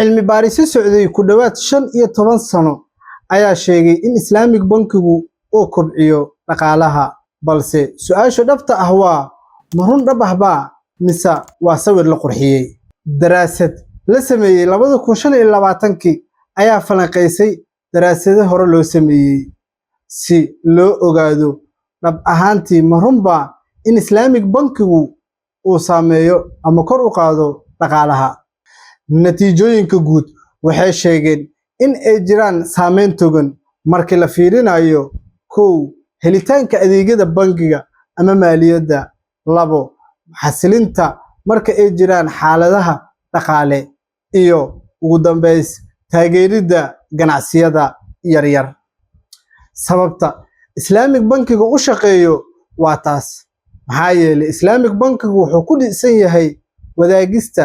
cilmi baarisyo socday ku dhawaad 15 sano ayaa sheegay in Islamic bankigu uu kobciyo dhaqaalaha balse su'aasha dhabta ah waa ma run dhab ah baa mise waa sawir la qurxiyay daraasad la sameeyay 2025 ayaa falanqeysay daraasado hore loo sameeyay si loo ogaado dhab ahaantii ma run baa in Islamic bankigu uu saameeyo ama kor u qaado dhaqaalaha natiijooyinka guud waxay sheegeen in ay jiraan saameyn togan markii la fiirinayo kow helitaanka adeegyada bankiga ama maaliyadda labo xasilinta marka ay jiraan xaaladaha dhaqaale iyo ugu dambeys taageeridda ganacsiyada yaryar sababta Islamic bankigu u shaqeeyo waa taas maxaa yeelay Islamic bankigu wuxuu ku dhisan yahay wadaagista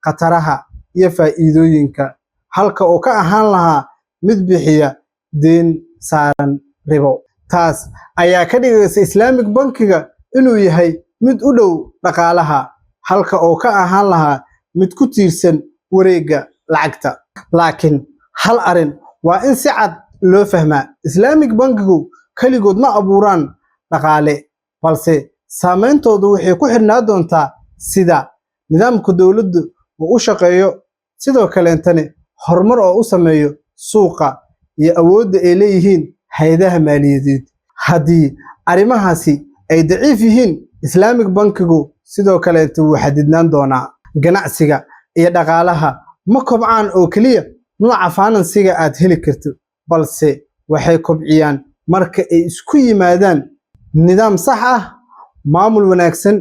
qataraha iyo faa'iidooyinka halka oo ka ahaan lahaa mid bixiya deen saaran ribo taas ayaa ka dhigaysa Islamic bankiga inuu yahay mid u dhow dhaqaalaha halka oo ka ahaan lahaa mid ku tiirsan wareegga lacagta laakiin hal arin waa in si cad loo fahmaa Islamic bankigu kaligood ma abuuraan dhaqaale balse saameyntoodu waxay ku xirnaa doontaa sida nidaamka dawladdu uu u shaqeeyo sidoo kale intane horumar oo u sameeyo suuqa iyo awoodda ay leeyihiin hay'adaha maaliyadeed haddii arrimahaasi ay daciif yihiin Islamic bankigu sidoo kale uu xadidnaan doonaa ganacsiga iyo dhaqaalaha ma kobcaan oo kaliya nooca finansiga aad heli karto balse waxay kobciyaan marka ay isku yimaadaan nidaam sax ah maamul wanaagsan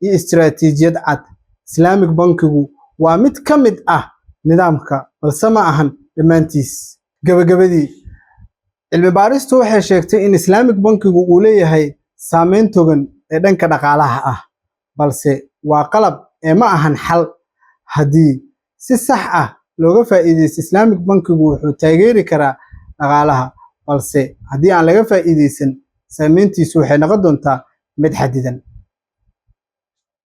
iyo istiraatiijiyad cad Islamic bankigu waa mid ka mid ah nidaamka balse ma ahan dhammaantiis gabagabadii cilmi baaristu waxay sheegtay in Islamic bankigu uu leeyahay saameyn togan ee dhanka dhaqaalaha ah balse waa qalab ee ma ahan xal haddii si sax ah looga faa'iideysto Islamic bankigu wuxuu taageeri karaa dhaqaalaha balse haddii aan laga faa'iideysan saameyntiisu waxay noqon doontaa mid xadidan